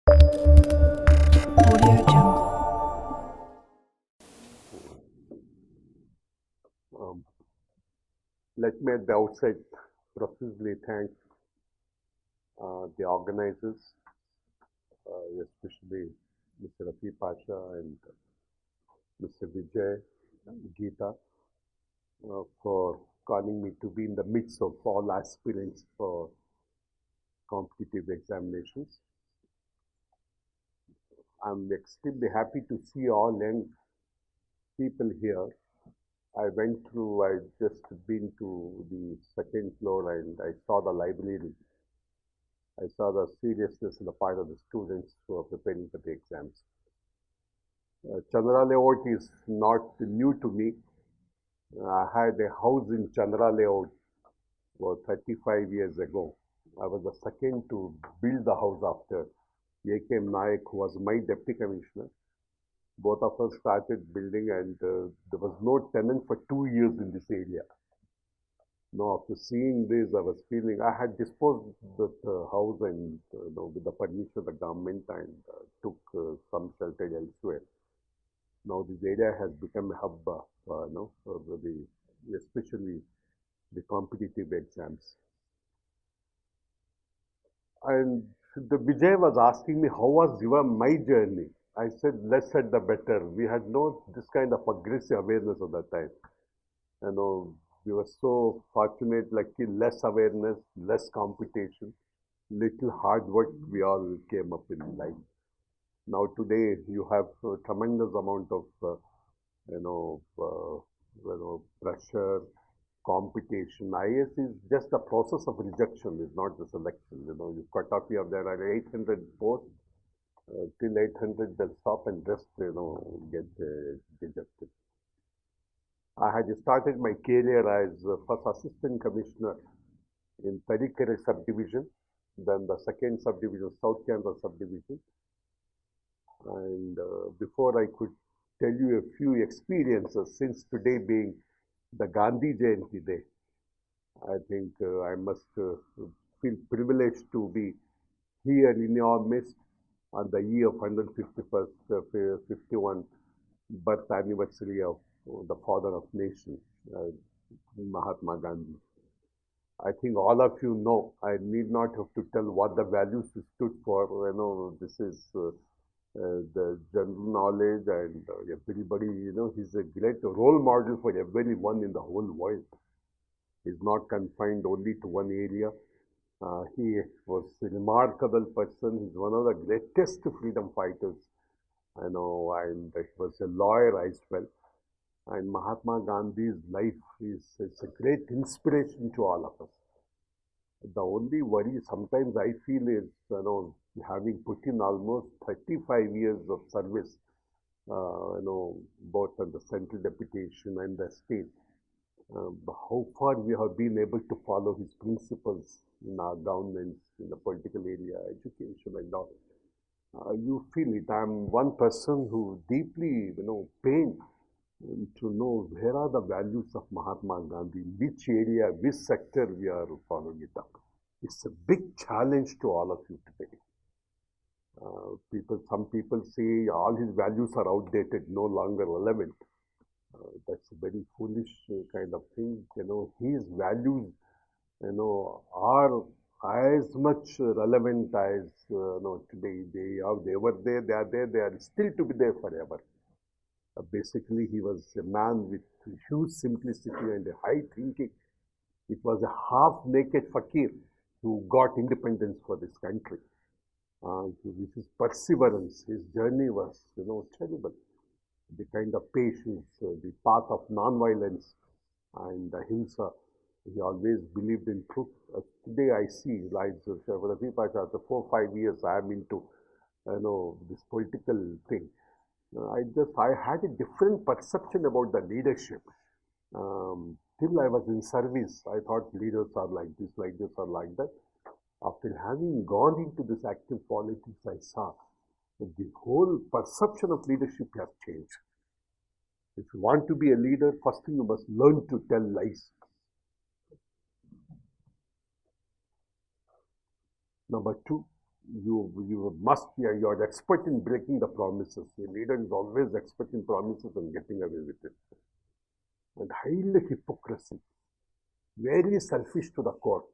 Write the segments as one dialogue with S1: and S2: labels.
S1: Audio Jungle.
S2: Um, Let me at the outset profusely thank the organizers, especially Mr. Rtd Pasha and Mr. Vijay, Geeta, for calling me to be in the midst of all aspirants for competitive examinations. I'm extremely happy to see all young people here. I just been to the second floor and I saw the library. I saw the seriousness on the part of the students who are preparing for the exams. Chandra Layout is not new to me. I had a house in Chandra Layout about 35 years ago. I was the second to build the house after A.K.M. Nayak, who was my deputy commissioner. Both of us started building, and there was no tenant for 2 years in this area. Now, after seeing this, I was feeling I had disposed the house and with the permission of the government and took some shelter elsewhere. Now this area has become a hub, for especially the competitive exams. And the Vijay was asking me, how was my journey? I said, less said the better. We had no this kind of aggressive awareness at that time. You know, we were so fortunate, like less awareness, less competition, little hard work. We all came up in life. Now today you have a tremendous amount of you know, uh, pressure, competition. IAS is just the process of rejection, it's not the selection. You cut off your there are 800 posts, till 800 they'll stop and just, get rejected. I had started my career as first assistant commissioner in Perikere subdivision, then the second subdivision, South Canada subdivision. And before I could tell you a few experiences, since today being the Gandhi Jayanthi day, I think I must feel privileged to be here in your midst on the year of 151st, 51 birth anniversary of the father of nation, Mahatma Gandhi. I think all of you know, I need not have to tell what the values he stood for. This is the general knowledge, and everybody, he's a great role model for everyone in the whole world. He's not confined only to one area. He was a remarkable person. He's one of the greatest freedom fighters, and he was a lawyer as well. And Mahatma Gandhi's life is a great inspiration to all of us. The only worry sometimes I feel is, having put in almost 35 years of service, both on the central deputation and the state, how far we have been able to follow his principles in our governance, in the political area, education and all. You feel it. I'm one person who deeply, pain to know where are the values of Mahatma Gandhi, which area, which sector we are following it up. It's a big challenge to all of you today. Some people say all his values are outdated, no longer relevant. That's a very foolish kind of thing. His values, are as much relevant as today. They were there, they are there, they are still to be there forever. Basically, he was a man with huge simplicity and a high thinking. It was a half-naked fakir who got independence for this country. With his perseverance, his journey was, terrible. The kind of patience, the path of non-violence and ahimsa. He always believed in truth. Today I see, like Rtd Pasha, after 4 or 5 years, I am into, this political thing. I had a different perception about the leadership. Till I was in service, I thought leaders are like this, or like that. After having gone into this active politics, I saw that the whole perception of leadership has changed. If you want to be a leader, first thing you must learn to tell lies. Number two, you must be, you're expert in breaking the promises. A leader is always expert in promises and getting away with it. And highly hypocrisy, very selfish to the core.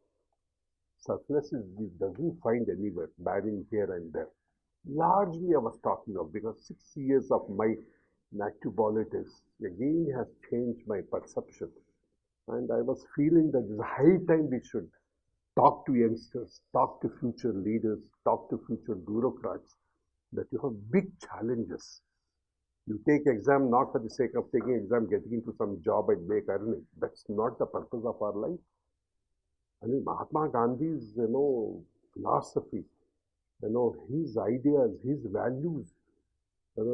S2: Selfless doesn't find anywhere, barring here and there. Largely I was talking of, because 6 years of my active politics again has changed my perception. And I was feeling that it's high time we should talk to youngsters, talk to future leaders, talk to future bureaucrats, that you have big challenges. You take exam not for the sake of taking exam, getting into some job and make earning. That's not the purpose of our life. I mean, Mahatma Gandhi's, philosophy, his ideas, his values,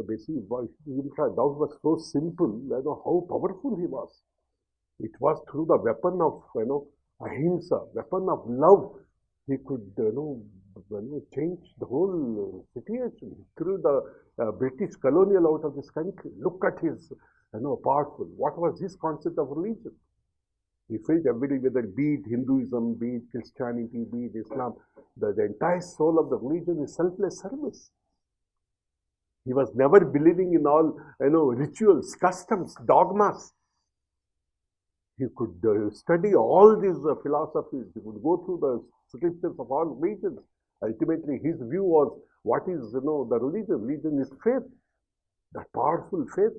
S2: basically, that was so simple, how powerful he was. It was through the weapon of, ahimsa, weapon of love, he could, change the whole situation. He threw the British colonial out of this country. Look at his, powerful. What was his concept of religion? He felt everybody, whether be it Hinduism, be it Christianity, be it Islam, the entire soul of the religion is selfless service. He was never believing in all, rituals, customs, dogmas. He could study all these philosophies. He would go through the scriptures of all religions. Ultimately, his view was, what is, the religion? Religion is faith, that powerful faith.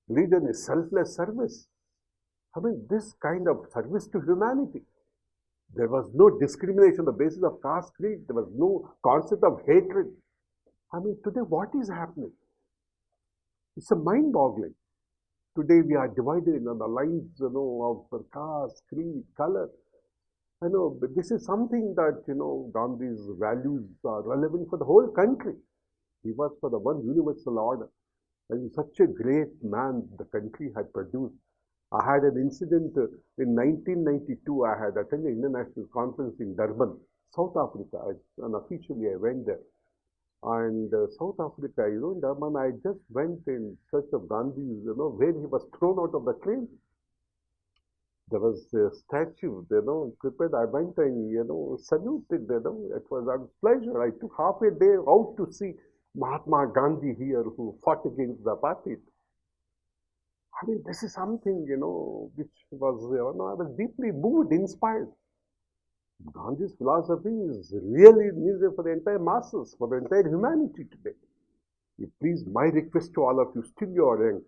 S2: Religion is selfless service. I mean, this kind of service to humanity. There was no discrimination on the basis of caste, creed. There was no concept of hatred. I mean, today what is happening? It's a mind-boggling. Today we are divided on the lines, of caste, creed, color. I know, but this is something that, Gandhi's values are relevant for the whole country. He was for the one universal order. And such a great man the country had produced. I had an incident in 1992. I had attended an international conference in Durban, South Africa. Unofficially, I went there. And South Africa, in Durban, I just went in search of Gandhi, where he was thrown out of the train. There was a statue, prepared. I went and, saluted, it was a pleasure. I took half a day out to see Mahatma Gandhi here, who fought against the apartheid. I mean, this is something, which was, I was deeply moved, inspired. Gandhi's philosophy is really needed for the entire masses, for the entire humanity today. Please, my request to all of you, still you are young,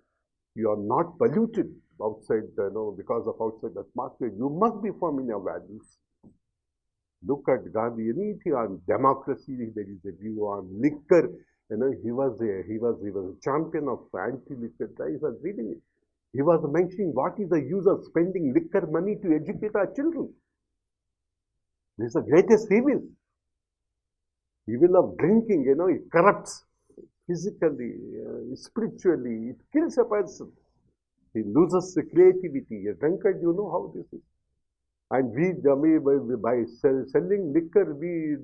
S2: you are not polluted outside, because of outside atmosphere. You must be firm in your values. Look at Gandhi, anything on democracy, there is a view on liquor. He was a champion of anti-liquor. I was reading it. He was mentioning what is the use of spending liquor money to educate our children. This is the greatest evil. Evil of drinking, it corrupts physically, spiritually, it kills a person. He loses the creativity. A drunkard, you know how this is. And by selling liquor,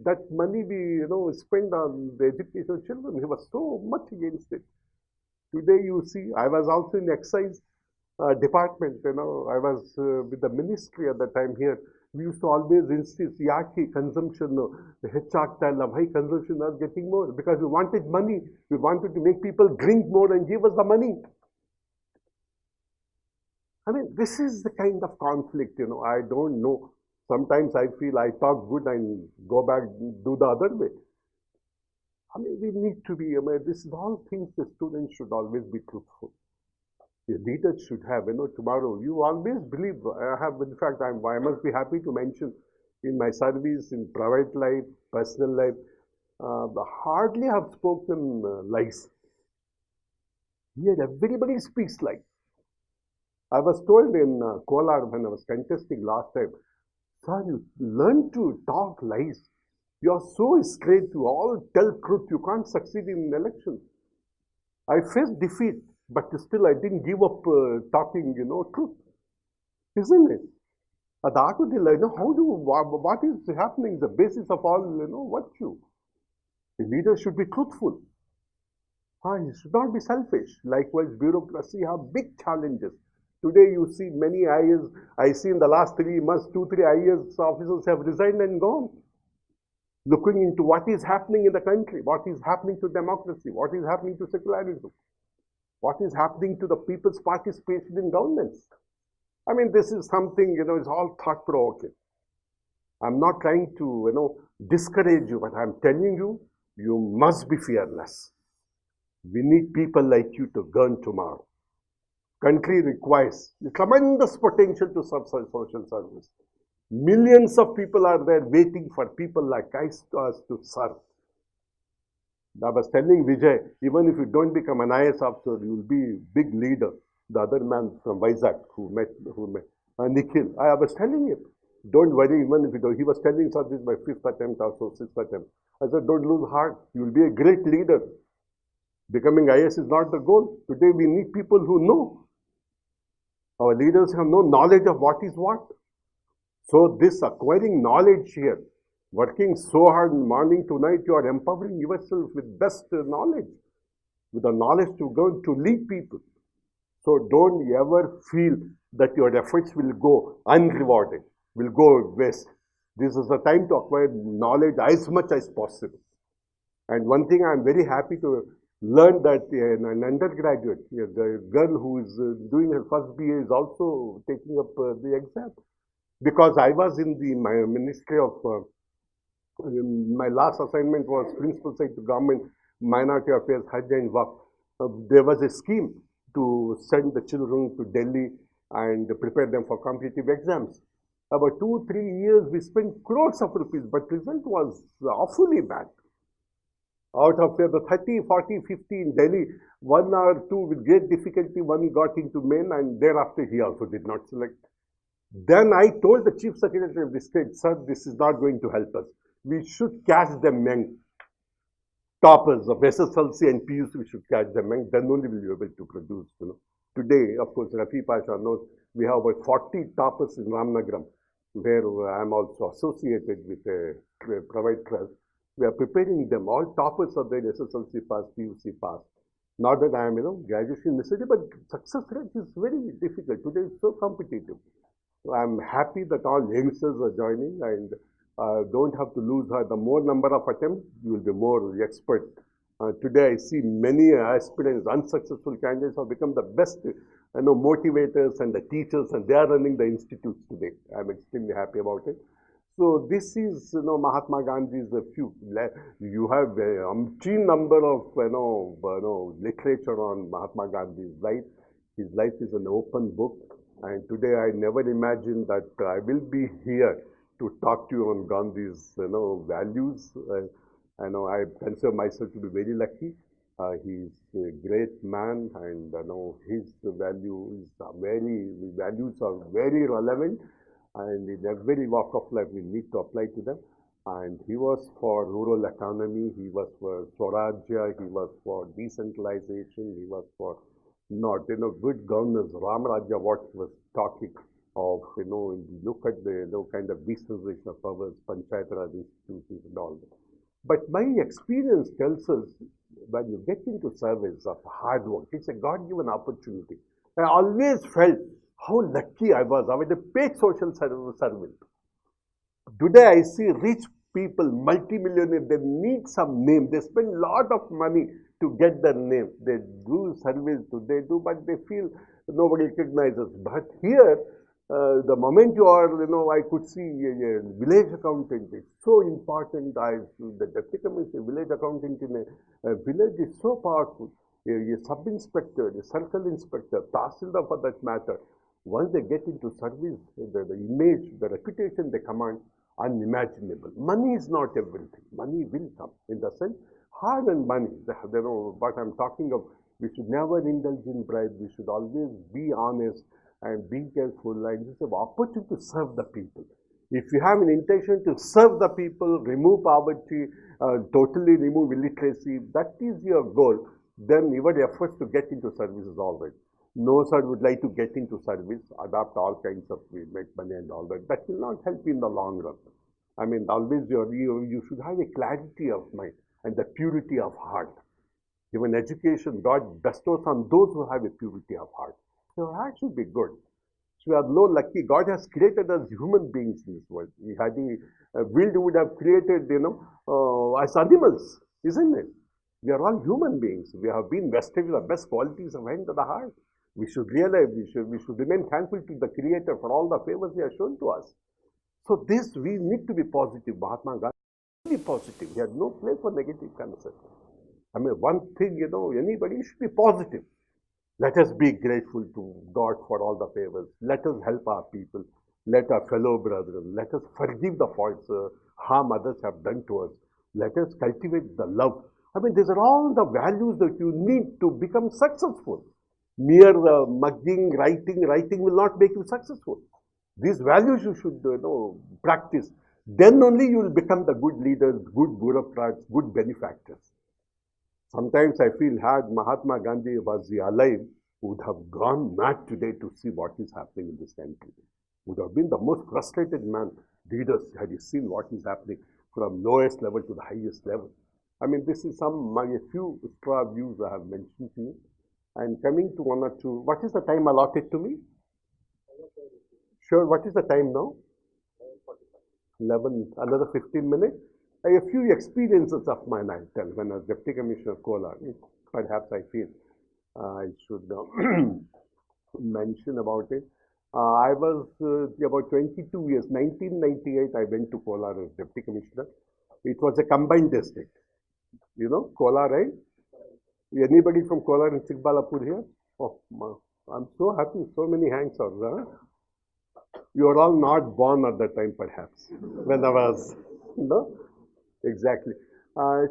S2: that money we, spend on the education of children. He was so much against it. Today you see, I was also in excise department, I was with the ministry at the time here. We used to always insist, yaki consumption, high consumption was getting more, because we wanted money. We wanted to make people drink more and give us the money. I mean, this is the kind of conflict, I don't know. Sometimes I feel I talk good and go back, do the other way. I mean, we need to be, this is all things the students should always be truthful. The leaders should have, tomorrow, you always believe, in fact, I must be happy to mention in my service, in private life, personal life, hardly have spoken lies. Here, everybody speaks lies. I was told in Kolar when I was contesting last time, sir, you learn to talk lies. You are so straight, you all tell truth, you can't succeed in elections. I faced defeat, but still I didn't give up talking, truth. Isn't it? What is happening? The basis of all, virtue. The leader should be truthful. He should not be selfish. Likewise, bureaucracy have big challenges. Today you see many IAS, I see in the last 3 months, 2, 3 IAS officers have resigned and gone. looking into what is happening in the country, what is happening to democracy, what is happening to secularism, what is happening to the people's participation in governance. I mean, this is something, it's all thought provoking. I'm not trying to, discourage you, but I'm telling you, you must be fearless. We need people like you to govern tomorrow. Country requires tremendous potential to serve social service. Millions of people are there waiting for people like us to serve. I was telling Vijay, even if you don't become an IAS officer, you will be a big leader. The other man from Vizag who met Nikhil, I was telling him, don't worry, even if you don't. He was telling, sir, this is my 5th attempt or so, 6th attempt. I said, don't lose heart. You will be a great leader. Becoming IAS is not the goal. Today we need people who know. Our leaders have no knowledge of what is what. So this acquiring knowledge here, working so hard morning to night, you are empowering yourself with best knowledge, with the knowledge to go to lead people. So don't ever feel that your efforts will go unrewarded, will go waste. This is the time to acquire knowledge as much as possible. And one thing I'm very happy to learn that an undergraduate, the girl who is doing her first BA is also taking up the exam. Because I was in the Ministry of, my last assignment was Principal Secretary to Government, Minority Affairs, Hajj and Waqf. There was a scheme to send the children to Delhi and prepare them for competitive exams. About 2-3 years, we spent crores of rupees, but result was awfully bad. Out of the 30, 40, 50 in Delhi, 1 or 2 with great difficulty, one got into main, and thereafter he also did not select. Then I told the Chief Secretary of the state, sir, this is not going to help us. We should catch them young. Toppers of SSLC and PUC, we should catch them young. Then only will be able to produce. Today, of course, Rtd Pasha knows we have about 40 toppers in Ramnagaram, where I'm also associated with a private trust. We are preparing them. All toppers of their SSLC pass, PUC pass. Not that I am, graduation necessary, but success rate is very difficult. Today it's so competitive. So I'm happy that all youngsters are joining and don't have to lose heart. The more number of attempts, you will be more expert. Today I see many aspirants, unsuccessful candidates have become the best motivators and the teachers, and they are running the institutes today. I'm extremely happy about it. So this is, Mahatma Gandhi's few. You have a umpteen number of, literature on Mahatma Gandhi's life. His life is an open book. And today I never imagined that I will be here to talk to you on Gandhi's, values. I consider myself to be very lucky. He's a great man, and his values are very relevant. And in every walk of life, we need to apply to them. And he was for rural economy, he was for Swarajya, he was for decentralization, he was for good governance, Ramarajya, what he was talking of, look at the kind of decentralization of powers, Panchayat Raj institutions and all that. But my experience tells us when you get into service of hard work, it's a God-given opportunity. I always felt how lucky I was a paid social servant. Today I see rich people, multimillionaires, they need some name. They spend a lot of money to get their name. They do service, they do, but they feel nobody recognizes. But here, the moment you are, I could see a village accountant. It's so important. The deputy commissioner, village accountant in a village is so powerful. A sub-inspector, a circle inspector, tahsildar for that matter. Once they get into service, the image, the reputation they command, unimaginable. Money is not everything. Money will come. In the sense, hard-earned money, what I'm talking of, we should never indulge in bribe. We should always be honest and be careful. And this is an opportunity to serve the people. If you have an intention to serve the people, remove poverty, totally remove illiteracy, that is your goal, then your efforts to get into service is all right. No sir would like to get into service, adopt all kinds of, make money and all that. That will not help you in the long run. I mean, always you should have a clarity of mind and the purity of heart. Even education, God bestows on those who have a purity of heart. Your heart should be good. So we are no lucky. God has created us human beings in this world. Had He willed, He would have created, as animals, isn't it? We are all human beings. We have been vested with the best qualities of hand to the heart. We should realize, we should remain thankful to the Creator for all the favors He has shown to us. So this, we need to be positive. Mahatma Gandhi be positive. He had no place for negative concept. I mean, one thing, anybody should be positive. Let us be grateful to God for all the favors. Let us help our people. Let our fellow brethren. Let us forgive the faults, harm others have done to us. Let us cultivate the love. I mean, these are all the values that you need to become successful. Mere mugging, writing will not make you successful. These values you should practice. Then only you will become the good leaders, good bureaucrats, good benefactors. Sometimes I feel had Mahatma Gandhi was alive, would have gone mad today to see what is happening in this country. Would have been the most frustrated man, leaders, had he seen what is happening from lowest level to the highest level. I mean, this is a few straw views I have mentioned to you. And coming to one or two, what is the time allotted to me? Sure, what is the time now? 11, another 15 minutes. A few experiences of mine I'll tell. When I was Deputy Commissioner of Kolar, perhaps I feel I should mention about it. I was about 22 years, 1998, I went to Kolar as Deputy Commissioner. It was a combined district. You know, Kolar, right? Anybody from Kolar and Sikbalapur here? Oh, I'm so happy, so many hands are there. You are all not born at that time, perhaps, when I was, exactly.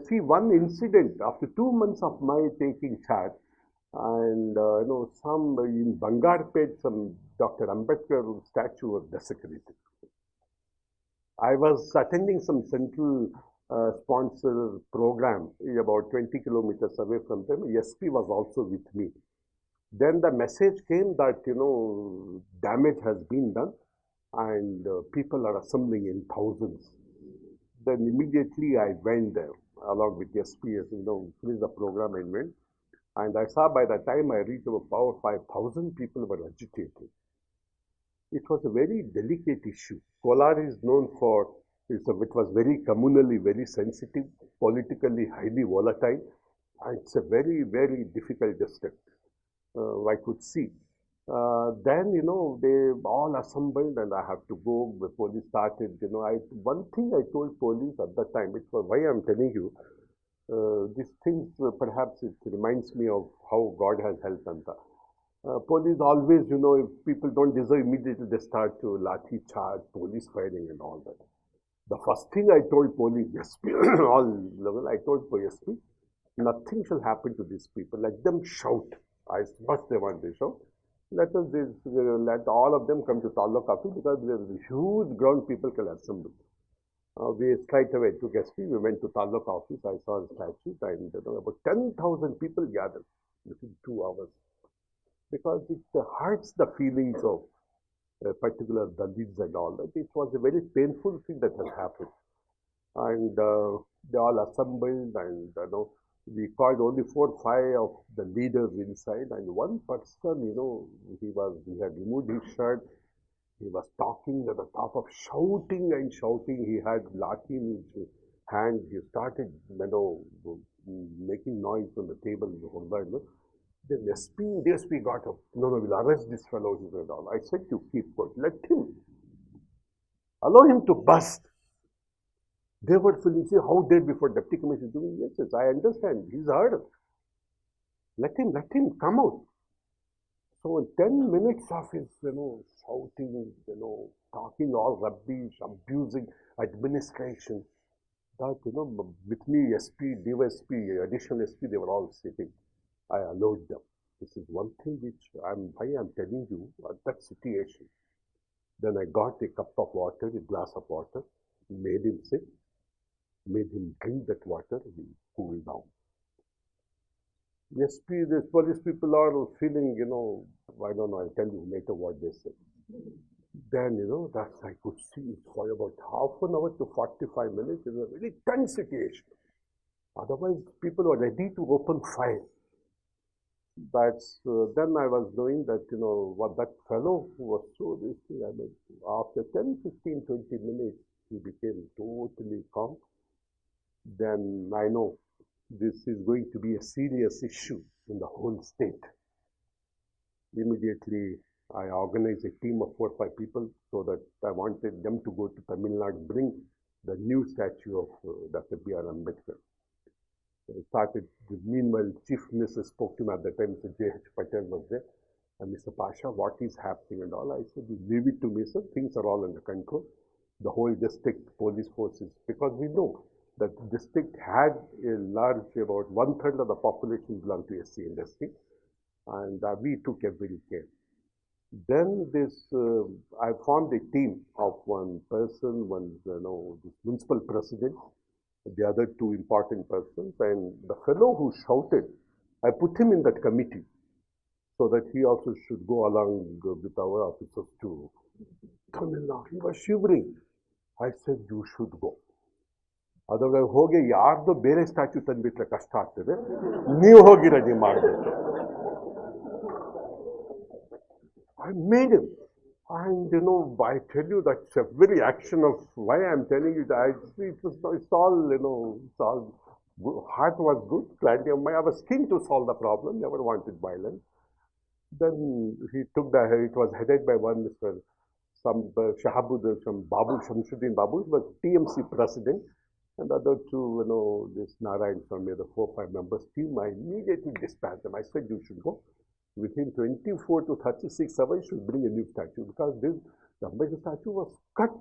S2: See, one incident after 2 months of my taking charge, and some in Bangarpet, some Dr. Ambedkar statue was desecrated. I was attending some central sponsor program about 20 kilometers away from them. SP was also with me. Then the message came that damage has been done, and people are assembling in thousands. Then immediately I went there along with SP, finished the program and went. And I saw by the time I reached about 5,000 people were agitated. It was a very delicate issue. Kolar is known for, it was very communally, very sensitive, politically highly volatile, and it's a very, very difficult district. I could see. Then, they all assembled and I have to go. The police started, one thing I told police at that time, it was why I'm telling you, these things, perhaps it reminds me of how God has helped Anta. Police always, if people don't deserve, immediately they start to lathi charge, police firing and all that. The first thing I told police, SP, all level, I told SP, nothing shall happen to these people. Let them shout. As much they want, they shout. Let all of them come to Taluk office because there is a huge ground people can assemble. We straight away took SP, we went to Taluk office, I saw the statue, and about 10,000 people gathered within 2 hours. Because it hurts the feelings of particular Dalits and all that. It was a very painful thing that has happened. And they all assembled, and we called only 4 or 5 of the leaders inside, and one person, he had removed his shirt. He was talking at the top of shouting and shouting. He had lathi in his hand. He started, making noise on the table. Then the SP got up. No, we'll arrest this fellow. He said, all. I said, you keep quiet. Let him. Allow him to bust. They were feeling, see, how dare before Deputy Commissioner doing yes, I understand. He's heard. Let him come out. So in 10 minutes of his, shouting, talking all rubbish, abusing administration, that, with me, SP, DSP, additional SP, they were all sitting. I allowed them. This is one thing which I'm telling you at that situation. Then I got a cup of water, a glass of water, made him sit, made him drink that water, he cooled down. SP, the police people are feeling, I don't know, I'll tell you later what they said. Then, that's I could see for about half an hour to 45 minutes, it was a very tense situation. Otherwise, people were ready to open fire. Then I was knowing that, what that fellow who was so this thing, I mean, after 10, 15, 20 minutes, he became totally calm. Then I know this is going to be a serious issue in the whole state. Immediately, I organized a team of 4 or 5 people so that I wanted them to go to Tamil Nadu, bring the new statue of Dr. B.R. Ambedkar. Started. Meanwhile, Chief Minister spoke to me at the time. Mr. J.H. Patel was there. And Mr. Pasha, what is happening and all? I said, you leave it to me, sir. Things are all under control. The whole district police forces, because we know that the district had a large, about 1/3 of the population belonged to SC industry. And we took every care. Then I formed a team of one person, this municipal president, the other two important persons, and the fellow who shouted, I put him in that committee so that he also should go along with our officers to Tamil Nadu. He was shivering. I said, you should go. Otherwise, ಹೋಗಿ ಯಾರ್ದು ಬೇರೆ statue ತಂದ್ಬಿಟ್ರೆ ಕಷ್ಟ ಆಗ್ತದೆ, ನೀವು ಹೋಗಿ ready ಮಾಡಬೇಕು. I made him. And I tell you, that's a very action of why I'm telling you that it's all, it's all good. Heart was good, clarity of mind. I was keen to solve the problem, never wanted violence. Then he took it was headed by one Mr. some Babu, Shamsuddin Babu, was TMC president, and the other two, this Narayan Swami, the 4 or 5 members team. I immediately dispatched them. I said, you should go. Within 24 to 36 hours, you should bring a new statue, because the Ambedkar statue was cut,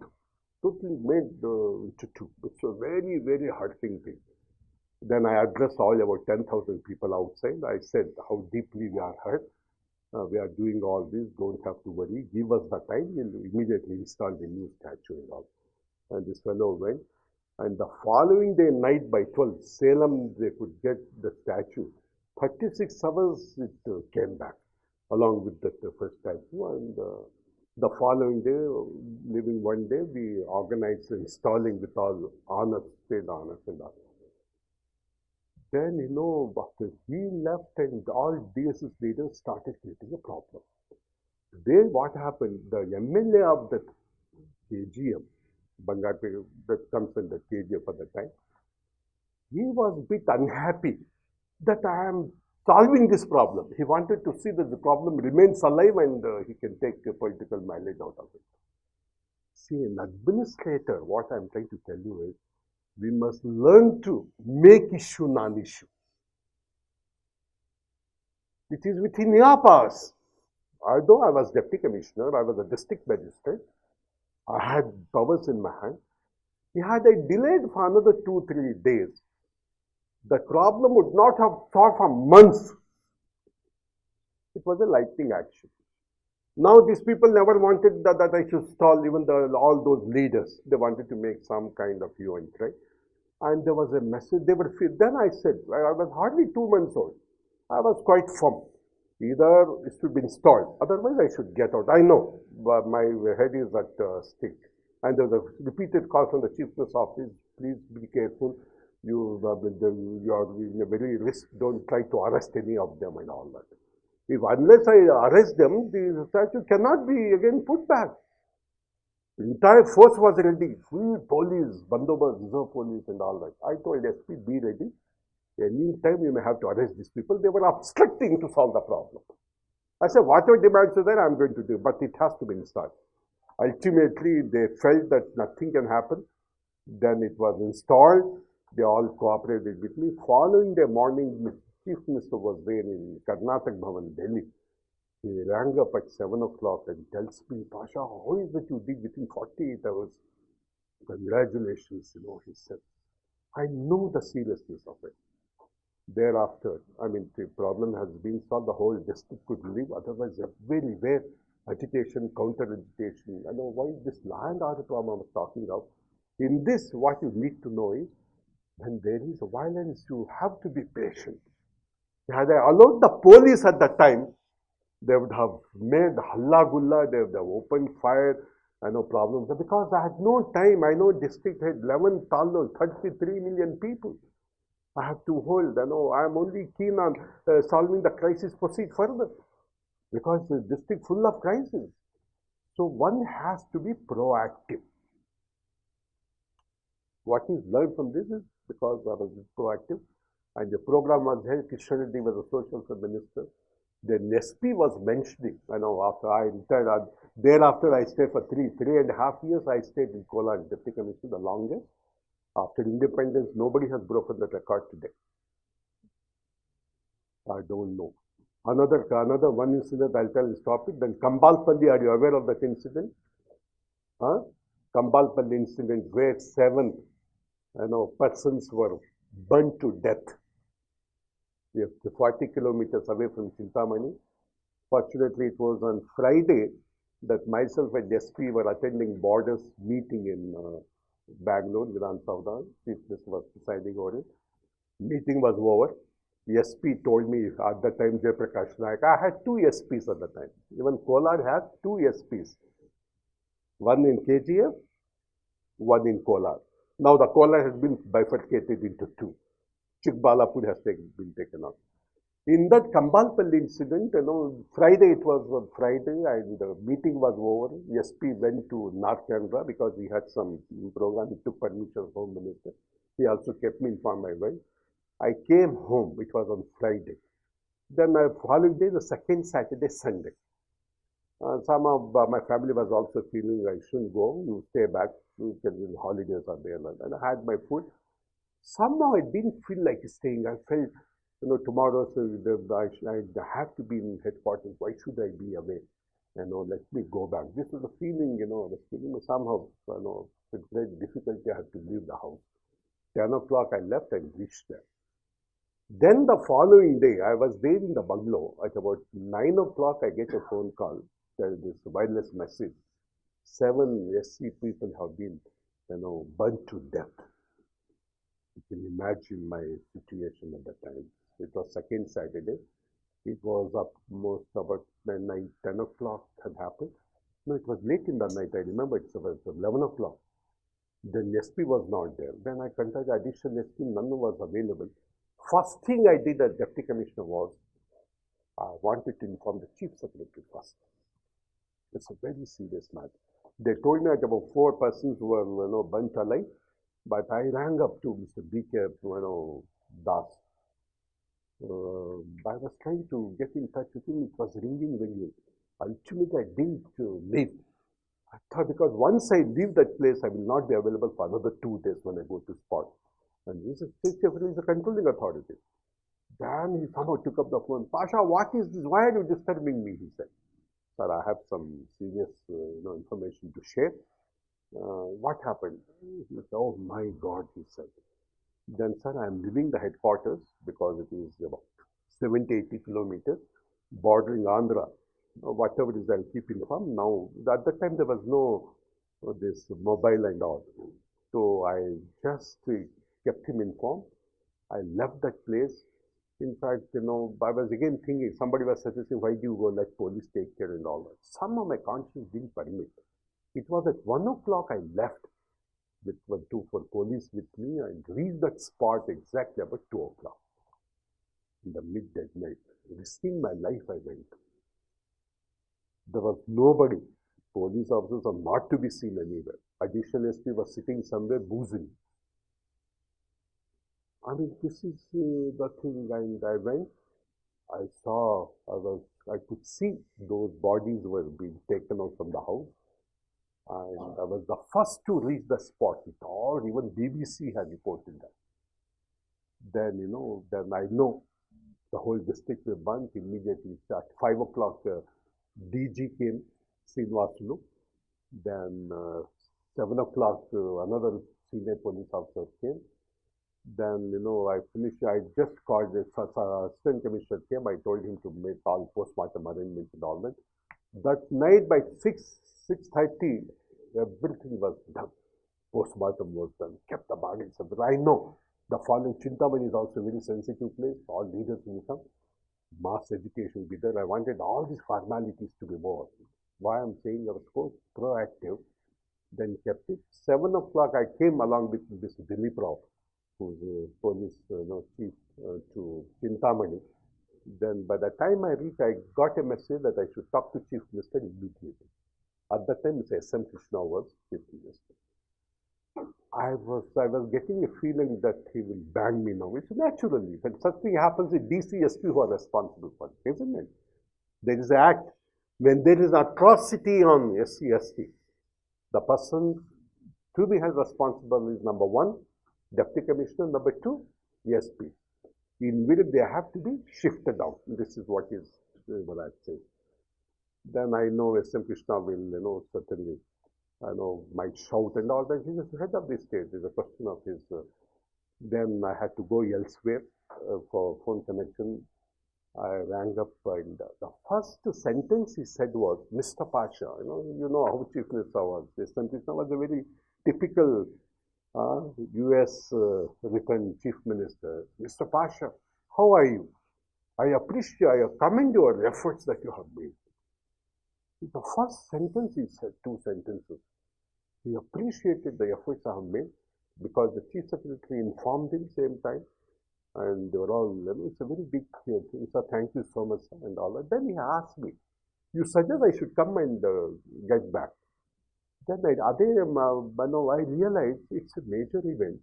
S2: totally made into two. It's a very, very hurting thing. Then I addressed all about 10,000 people outside. I said how deeply we are hurt. We are doing all this. Don't have to worry. Give us the time. We'll immediately install the new statue and all. And this fellow went. And the following day night by 12, Salem, they could get the statue. 36 hours it came back, along with the first statue. And the following day, living one day, we organized installing with all honors, state honors and all. Then, after he left and all DSS leaders started creating a problem. Then what happened? The MLA of that KGM, Bangarpet, that comes in the KGF at the time, he was a bit unhappy that I am solving this problem. He wanted to see that the problem remains alive and he can take a political mileage out of it. See, an administrator, what I'm trying to tell you is, we must learn to make issue non-issue. It is within your powers. Although I was deputy commissioner, I was a district magistrate, I had powers in my hand. Had I delayed for another 2-3 days, the problem would not have solved for months. It was a lightning action. Now these people never wanted that I should stall, even all those leaders. They wanted to make some kind of event, right? And there was a message. Then I said, I was hardly 2 months old. I was quite firm. Either it should be installed, otherwise I should get out. I know, but my head is at stake. And there was a repeated call from the Chief Minister's office, please be careful. You are in a very risk. Don't try to arrest any of them and all that. Unless I arrest them, the statue cannot be again put back. The entire force was ready, full police, bandobast, reserve police and all that. I told SP, be ready. Any time you may have to arrest these people. They were obstructing to solve the problem. I said, whatever demands are there, I'm going to do, but it has to be installed. Ultimately, they felt that nothing can happen. Then it was installed. They all cooperated with me. Following the morning, the Chief Minister was there in Karnataka Bhavan, Delhi. He rang up at 7 o'clock and tells me, Pasha, how is it you did within 48 hours? Congratulations, he said. I know the seriousness of it. Thereafter, the problem has been solved. The whole district could live. Otherwise, everywhere agitation, counter-agitation. I know why this land order problem I was talking of. In this, what you need to know is, when there is violence, you have to be patient. Had I allowed the police at that time, they would have made halla gulla, they would have opened fire, problems. Because I had no time. I know district had 11 taluks, 33 million people. I have to hold. I am only keen on solving the crisis, proceed further because the district full of crises. So one has to be proactive. What is learned from this is because I was proactive and the program was held. Kishan Reddy was a social welfare minister. Then SP was mentioning, after I retired, thereafter I stayed for 3.5 years. I stayed in Kolar Deputy Commissioner, the longest. After independence, nobody has broken that record today. I don't know. Another one incident I'll tell this topic. Then Kambalpalli, are you aware of that incident? Huh? Kambalpalli incident where 7 persons were burnt to death. We are 40 kilometers away from Chintamani. Fortunately, it was on Friday that myself and SP were attending borders meeting in Bangalore, Viran Savdan. Chief Minister was presiding over it. Meeting was over. SP told me at the time, Jayaprakash Naik, I had 2 SPs at the time. Even Kolar had 2 SPs. One in KGF, one in Kolar. Now the Kolar has been bifurcated into 2. Chikbalapur has been taken out. In that Kambalpalli incident, Friday, it was on Friday, and the meeting was over. SP went to North Canada because he had some program. He took permission from Home Minister. He also kept me informed my wife. I came home, which was on Friday. Then the following day, the second Saturday, Sunday. Some of my family was also feeling I shouldn't go. You stay back. You can, holidays are there. And I had my food. Somehow I didn't feel like staying. I felt, tomorrow I have to be in headquarters. Why should I be away? Let me go back. This was the feeling, I was feeling somehow, with great difficulty I had to leave the house. 10 o'clock I left and reached there. Then the following day, I was there in the bungalow. At about 9 o'clock, I get a phone call. There is this wireless message. 7 SC people have been, burnt to death. You can imagine my situation at that time. It was second Saturday. It was almost about 10 o'clock had happened. No, it was late in the night. I remember it was 11 o'clock. Then SP was not there. Then I contacted additional SP. None was available. First thing I did as Deputy Commissioner was I wanted to inform the Chief Secretary first. It's a very serious matter. They told me that about 4 persons were burnt alive, but I rang up to Mr. B.K. Das. I was trying to get in touch with him. It was ringing. Ultimately, I didn't leave. I thought because once I leave that place, I will not be available for another 2 days when I go to spot. And this is the controlling authority. Then he somehow took up the phone. Pasha, what is this? Why are you disturbing me? He said. Sir, I have some serious information to share. What happened? He said, oh my God, he said. Then, sir, I am leaving the headquarters because it is about 70, 80 kilometers, bordering Andhra. Whatever it is, I'll keep informed. Now, at that time, there was no this mobile and all. So I just kept him informed. I left that place. In fact, I was again thinking, somebody was suggesting, why do you go let police take care and all that? Somehow my conscience didn't permit. It was at 1 o'clock I left with 2 for police with me and reached that spot exactly about 2 o'clock. In the midday night, risking my life I went. There was nobody. Police officers are not to be seen anywhere. Additional SP was sitting somewhere boozing. I mean, this is the thing, and I went. I could see those bodies were being taken out from the house. And I was the first to reach the spot. Even BBC had reported that. Then, then I know the whole district was burnt immediately. At 5 o'clock, DG came, Srinivasulu. Then 7 o'clock, another senior police officer came. Then, I finished, I just called the assistant commissioner came. I told him to make all postmortem arrangements and all that. That night by 6:30, everything was done. Postmortem was done. Kept the bodies. I know the following Chintamani is also a very sensitive place. All leaders will come. Mass education will be there. I wanted all these formalities to be more. Why I'm saying I was so proactive. Then kept it. 7 o'clock I came along with this Dilip Rao, who's a police chief, to Chintamani. Then by the time I reached, I got a message that I should talk to Chief Minister immediately. At that time, Mr. S.M. Krishna was Chief Minister. I was getting a feeling that he will ban me now, which naturally, when such thing happens, it's DCSP who are responsible for it, isn't it? There is an act. When there is atrocity on SC/ST, the person to be held responsible is number one, Deputy Commissioner, number two, SP. In which they have to be shifted out. This is what I say. Then I know S.M. Krishna will, certainly, might shout and all that. He is head of the state. It's a question of his. Then I had to go elsewhere for phone connection. I rang up, and the first sentence he said was, Mr. Pasha. You know how Chief Minister was. S.M. Krishna was a very typical US written Chief Minister. Mr. Pasha, how are you? I commend your efforts that you have made. The first sentence he said, two sentences. He appreciated the efforts I have made because the Chief Secretary informed him same time, and they were all, it's a very big thing. Sir, thank you so much, and all that. Then he asked me, you suggest I should come and get back. Then I realized it's a major event.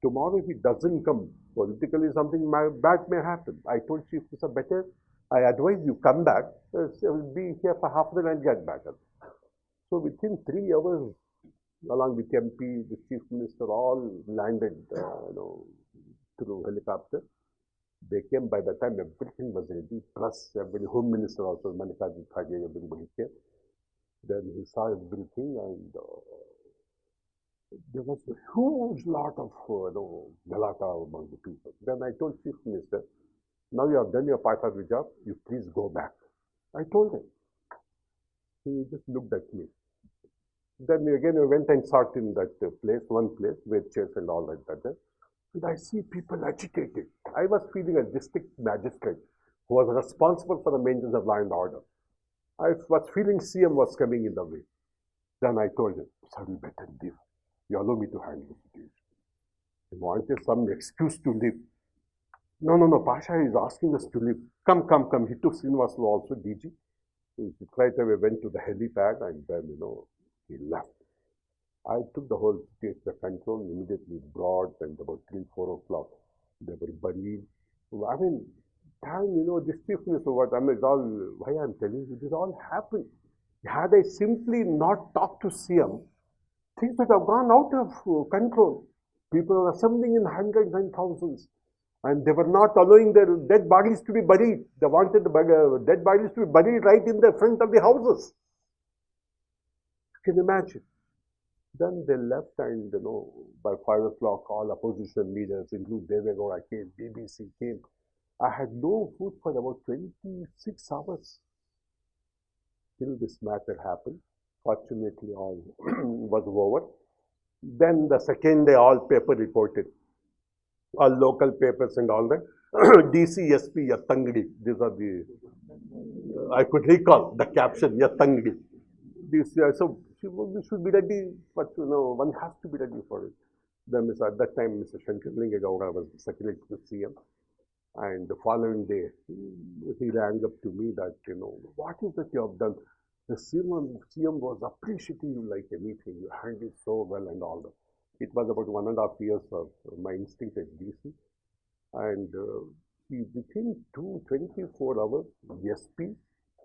S2: Tomorrow, if he doesn't come, politically something bad may happen. I told Chief Minister, better, I advise you come back. I will be here for half the night and get back. So within 3 hours, along with MP, the Chief Minister, all landed, through helicopter. They came by the time everything was ready. Plus, every Home Minister also, Mallikarjun Kharge, everybody came. Then he saw everything, and there was a huge lot of galata among the people. Then I told Chief Minister, now you have done your part of the job, you please go back. I told him. He just looked at me. Then again we went and sat in that one place with chairs and all like that. And I see people agitated. I was feeling a district magistrate who was responsible for the maintenance of law and order. I was feeling CM was coming in the way. Then I told him, sir, you better leave. You allow me to handle the situation. He wanted some excuse to leave. No, Pasha is asking us to leave. Come. He took Srinivaslu also, DG. He right away went to the helipad, and then, he left. I took the whole state, the control, immediately brought, and about 3-4 o'clock, they were buried. I mean, this Chief Minister, it's all, why I'm telling you, this all happened. Had I simply not talked to CM, things would have gone out of control. People were assembling in hundreds and thousands. And they were not allowing their dead bodies to be buried. They wanted the dead bodies to be buried right in the front of the houses. You can imagine. Then they left, and by 5 o'clock, all opposition leaders, including Devegowda came, BBC came. I had no food for about 26 hours till this matter happened. Fortunately, all was over. Then the second day, all paper reported. All local papers and all that. DCSP Yattangadi. These are the, I could recall the caption, Yattangadi. So we should be ready, but one has to be ready for it. Then at that time, Mr. Shankarlinga Gowda was the Secretary to CM. And the following day, he rang up to me that, what is that you have done? The CM was appreciating you like anything. You handled so well and all that. It was about 1.5 years of my instinct at DC. And within 24 hours, SP,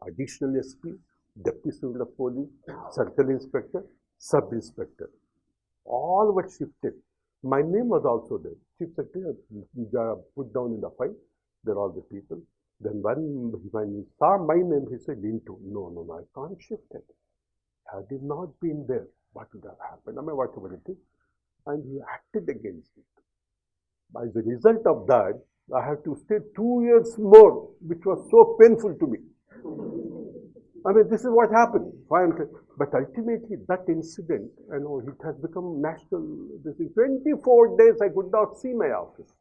S2: additional SP, Deputy Civil of Police, Circle Inspector, Sub Inspector, all were shifted. My name was also there. Chief Secretary put down in the file. There are all the people. Then when he saw my name, he said, no, I can't shift it. Had he not been there, what would have happened? Whatever it is. And he acted against it. As a result of that, I had to stay 2 years more, which was so painful to me. This is what happened. But ultimately, that incident, it has become national. This is 24 days I could not see my office.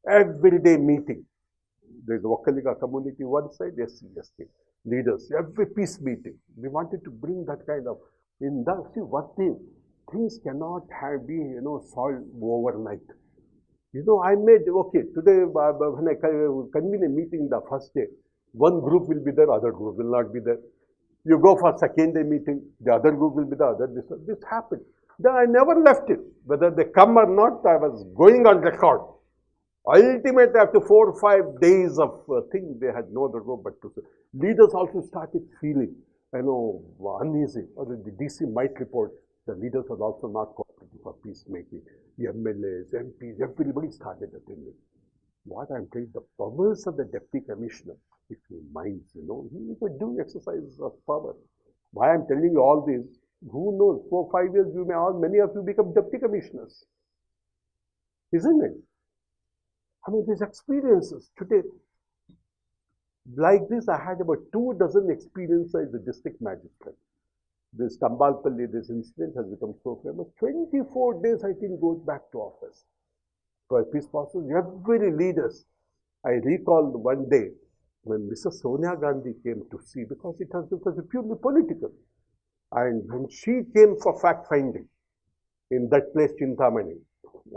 S2: Every day meeting. There's a Wakaliga community one side, SC leaders, every peace meeting. We wanted to bring that kind of, see one thing, things cannot be, solved overnight. I made, okay, today when I convene a meeting the first day, one group will be there, other group will not be there. You go for second day meeting, the other group will be the other. This happened. Then I never left it. Whether they come or not, I was going on record. Ultimately, after 4 or 5 days of thing, they had no other go but to say. Leaders also started feeling, uneasy. Or the DC might report the leaders are also not cooperative for peacemaking. The MLAs, MPs, everybody started attending. What I'm telling, the powers of the deputy commissioner, if he minds, he could do exercise of power. Why I'm telling you all this, who knows, 4 or 5 years, many of you become deputy commissioners. Isn't it? I mean, these experiences today, like this, I had about 2 dozen experiences as a district magistrate. This Kambalpalli, this incident has become so famous. 24 days, I think, goes back to office. For peace process, every leaders. I recall one day when Mrs. Sonia Gandhi came to see, because it was purely political. And when she came for fact finding in that place, Chintamani,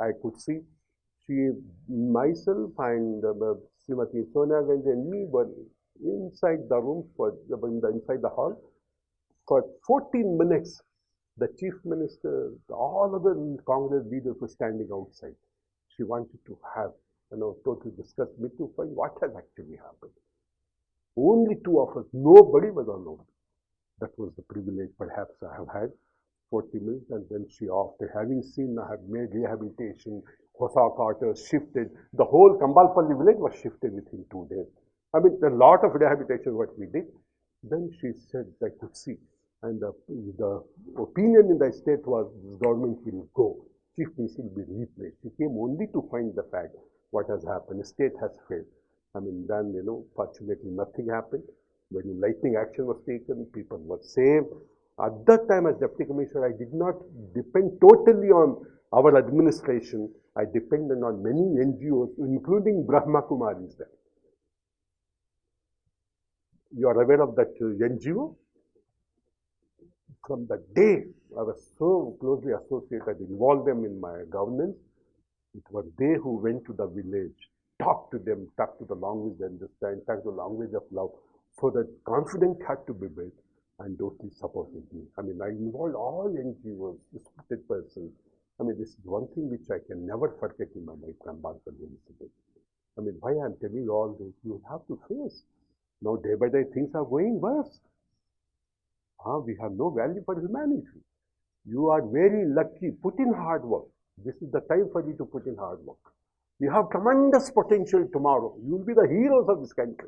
S2: I could see she, myself, and Srimati Sonia Gandhi and me were inside the room, inside the hall. For 14 minutes, the chief minister, all other Congress leaders were standing outside. She wanted to have, totally discuss me to find what has actually happened. Only 2 of us, nobody was alone. That was the privilege perhaps I have had. 40 minutes, and then she, after having seen, I have made rehabilitation, Hosa quarters shifted, the whole Kambalpalli village was shifted within 2 days. I mean, a lot of rehabilitation what we did. Then she said, I could see, and the opinion in the state was this government will go, chief minister will be replaced. She came only to find the fact what has happened. The state has failed. I mean, then, fortunately nothing happened. When lightning action was taken, people were saved. At that time, as deputy commissioner, I did not depend totally on our administration. I depended on many NGOs, including Brahma Kumaris there. You are aware of that NGO? From the day I was so closely associated, involved them in my governance, it was they who went to the village, talked to them, talked to the language they understand, talked to the language of love, so that confidence had to be built, and those who supported me. I mean, I involved all NGOs, respected persons. I mean, this is one thing which I can never forget in my life, Kambalpalli incident. I mean, why I'm telling you all this, you have to face. Now, day by day, things are going worse. We have no value for humanity. You are very lucky. Put in hard work. This is the time for you to put in hard work. You have tremendous potential tomorrow. You will be the heroes of this country.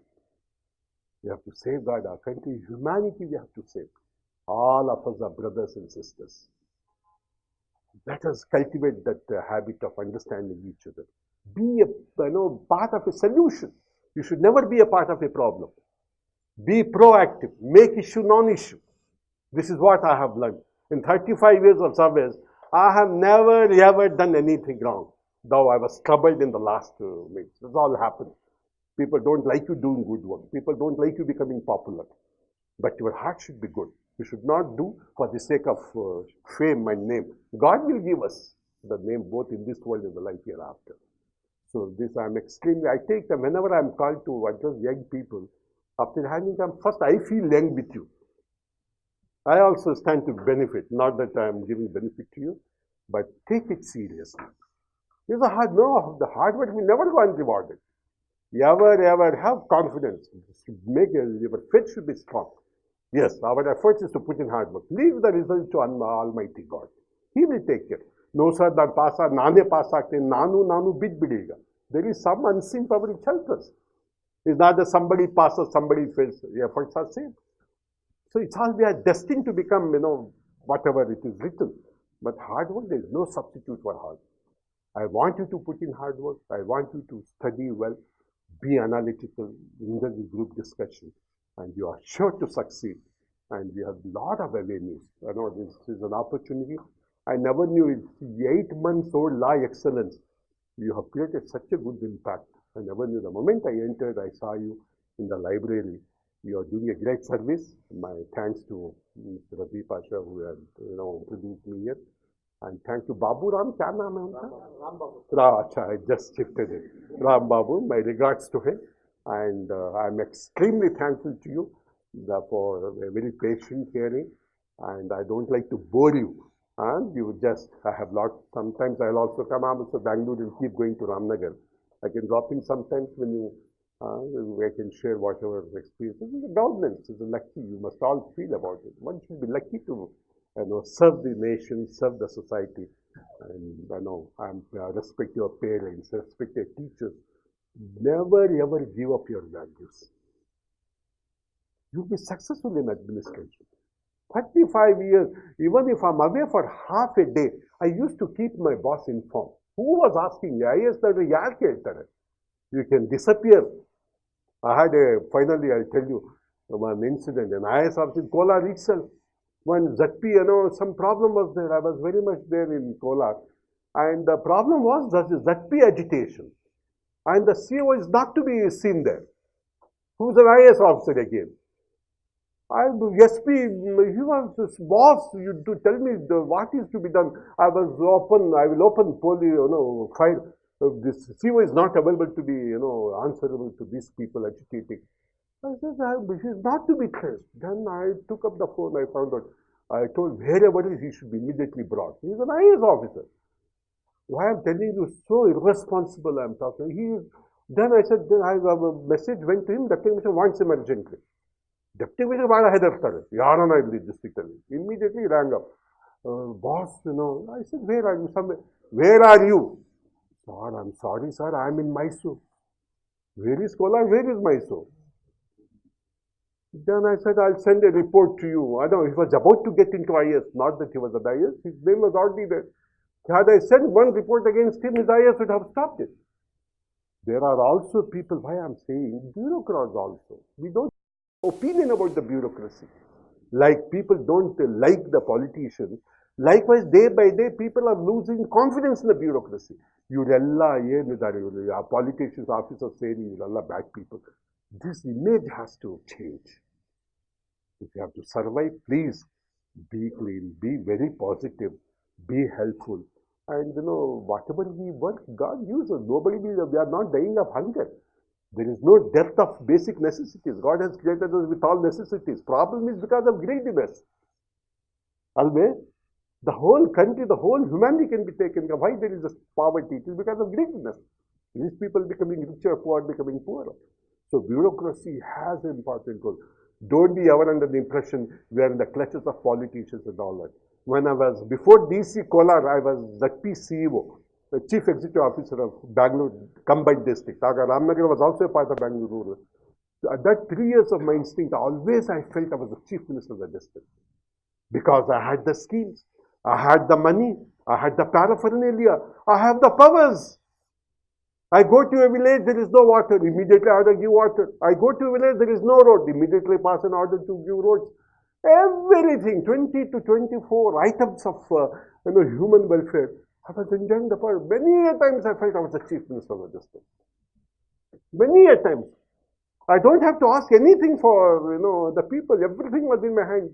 S2: We have to safeguard our country. Humanity we have to save. All of us are brothers and sisters. Let us cultivate that habit of understanding each other. Be a part of a solution. You should never be a part of a problem. Be proactive. Make issue non-issue. This is what I have learned. In 35 years of service, I have never ever done anything wrong. Though I was troubled in the last weeks. This all happened. People don't like you doing good work. People don't like you becoming popular. But your heart should be good. You should not do for the sake of fame and name. God will give us the name both in this world and the life hereafter. So this I'm extremely, I take them whenever I'm called to address young people. After having them, first I feel young with you. I also stand to benefit, not that I'm giving benefit to you, but take it seriously. It's a hard, no, the hard work will never go unrewarded. Ever have confidence. Make your faith should be strong. Yes, our effort is to put in hard work. Leave the result to Almighty God. He will take care. No, sir, that pasa, nane pasa, nanu bid bidiga. There is some unseen power which helps us. It's not that somebody passes, somebody fails. The efforts are same. So it's all we are destined to become, whatever it is written. But hard work, there is no substitute for hard. I want you to put in hard work. I want you to study well, be analytical, engage in group discussion, and you are sure to succeed. And we have a lot of avenues. I know this is an opportunity. I never knew it's 8 months old law excellence. You have created such a good impact. I never knew. The moment I entered, I saw you in the library. You are doing a great service. My thanks to Mr. Rtd Pasha who had introduced me here. And thank you. Babu Ram, क्या नाम है उनका? Ram, अच्छा, I just shifted it. Ram Babu, my regards to him. And I'm extremely thankful to you for a very patient hearing. And I don't like to bore you. And you just, I have lots, sometimes I'll also come out to Bangalore and keep going to Ramnagar. I can drop in sometimes when you, I can share whatever experience. This is a governance, it's a lucky, you must all feel about it. One should be lucky to serve the nation, serve the society. And respect your parents, respect your teachers. Never ever give up your values. You'll be successful in administration. 35 years, even if I'm away for half a day, I used to keep my boss informed. Who was asking me? IAS yaar keltare? You can disappear. I had finally, I'll tell you, one incident. An IAS officer in Kolar itself. When ZP, some problem was there. I was very much there in Kolar. And the problem was the ZP agitation. And the CEO is not to be seen there. Who's an IAS officer again? SP, he was this boss, you to tell me what is to be done. I will open file. This CEO is not available to be, answerable to these people agitating. I said, he's not to be traced. Then I took up the phone, I found out. I told wherever he should be immediately brought. He's an IAS officer. Why I'm telling you, so irresponsible I'm talking. Then I said, then a message went to him, the commissioner wants him urgently. Deputy Commissioner ಭಾಳ ಹೆದರ್ತಾರೆ ಯಾರನ್ನ ಇಲ್ಲಿ district ಅಲ್ಲಿ. Immediately rang up. Boss, I said, where are you? Where are you? Sir, I'm sorry, sir, I'm in Mysore. Where is Kolar? Where is Mysore? Then I said, I'll send a report to you. I know he was about to get into IAS, not that he was at IAS. His name was already there. Had I sent one report against him, his IAS would have stopped it. There are also people, why I'm saying, bureaucrats also. We don't opinion about the bureaucracy. Like people don't like the politicians. Likewise, day by day, people are losing confidence in the bureaucracy. Our politicians, officers saying, you're bad people. This image has to change. If you have to survive, please be clean, be very positive, be helpful. And whatever we work, God uses. We are not dying of hunger. There is no dearth of basic necessities. God has created us with all necessities. Problem is because of greediness. Always, the whole country, the whole humanity can be taken. Why there is a poverty? It is because of greediness. These people becoming richer, poor becoming poorer. So bureaucracy has an important role. Don't be ever under the impression we are in the clutches of politicians and all that. When I was, before DC Kolar, I was ZP CEO. The Chief Executive Officer of Bangalore Combined District. Ramnagar was also a part of Bangalore Rural. At that 3 years of my instinct, always I felt I was the Chief Minister of the district. Because I had the schemes, I had the money, I had the paraphernalia, I have the powers. I go to a village, there is no water, immediately I order give water. I go to a village, there is no road, immediately pass an order to give roads. Everything, 20 to 24 items of human welfare. I was enjoying the power. Many a times I felt I was the Chief Minister of the district. Many a times. I don't have to ask anything for, the people. Everything was in my hand.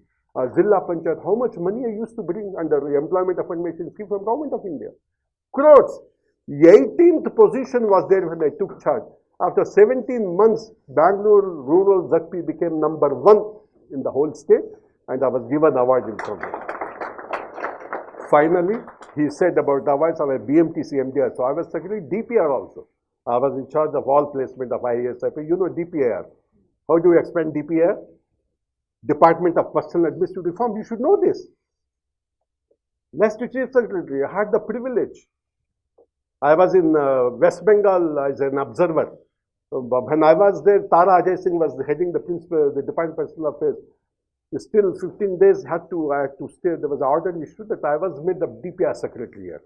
S2: Zilla Panchayat, how much money I used to bring under the Employment Affirmation Scheme from Government of India. Crores. 18th position was there when I took charge. After 17 months, Bangalore Rural ZP became number 1 in the whole state, and I was given award in progress. Finally, he said about the awards of a BMTC MDR. So I was secretary DPR also. I was in charge of all placement of IAS. You know DPR. How do you expand DPR? Department of Personal Administrative Reform. You should know this. Next to Chief Secretary, I had the privilege. I was in West Bengal as an observer. When I was there, Tara Ajay Singh was heading the Department of Personal Affairs. Still 15 days I had to stay. There was an order issued that I was made the DPR secretary here.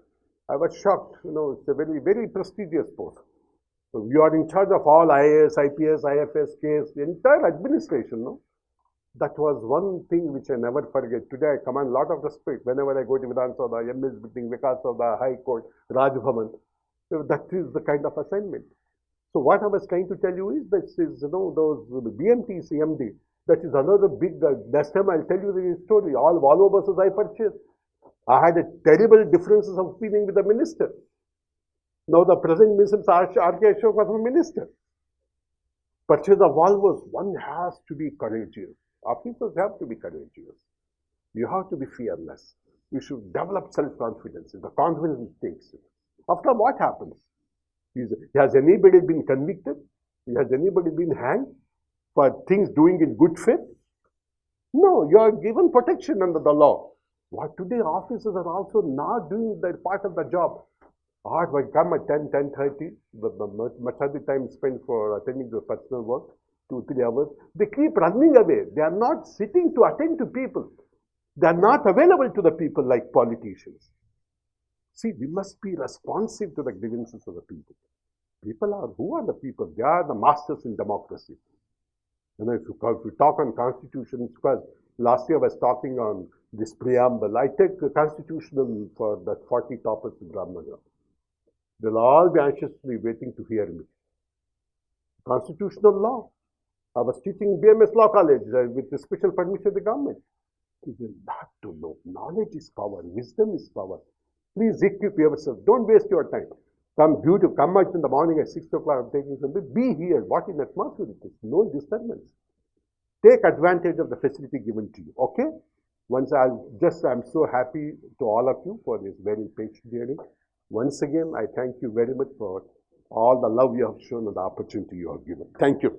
S2: I was shocked. It's a very, very prestigious post. So you are in charge of all IAS, IPS, IFS, KS, the entire administration. That was one thing which I never forget. Today I command a lot of respect whenever I go to Vidhan Sabha, MS meeting, Vikas Sabha, High Court, Raj Bhavan. That is the kind of assignment. So what I was trying to tell you is that those BMT, CMD, that is another big, next time I'll tell you the story. All Volvo buses I purchased. I had a terrible differences of opinion with the minister. Now the present minister, R.K. Ashok, was a minister. Purchase of Volvos, one has to be courageous. Officers have to be courageous. You have to be fearless. You should develop self-confidence. The confidence takes it. After what happens? Has anybody been convicted? Has anybody been hanged for things doing in good faith? No, you are given protection under the law. What today officers are also not doing their part of the job. Art will come at 10, 10:30, much of the time spent for attending to personal work, 2, 3 hours. They keep running away. They are not sitting to attend to people. They are not available to the people like politicians. See, we must be responsive to the grievances of the people. People are, who are the people? They are the masters in democracy. You know, if you talk on constitution, because last year I was talking on this preamble. I take the constitutional for that 40 topics in Ramnagar. They'll all be anxiously waiting to hear me. Constitutional law. I was teaching BMS Law College with the special permission of the government. You will have to know. Knowledge is power. Wisdom is power. Please equip yourself. Don't waste your time. Come out in the morning at 6 o'clock, I'm taking something. Be here. What in atmosphere it is? No disturbance. Take advantage of the facility given to you. Okay? I'm so happy to all of you for this very patient hearing. Once again, I thank you very much for all the love you have shown and the opportunity you have given. Thank you.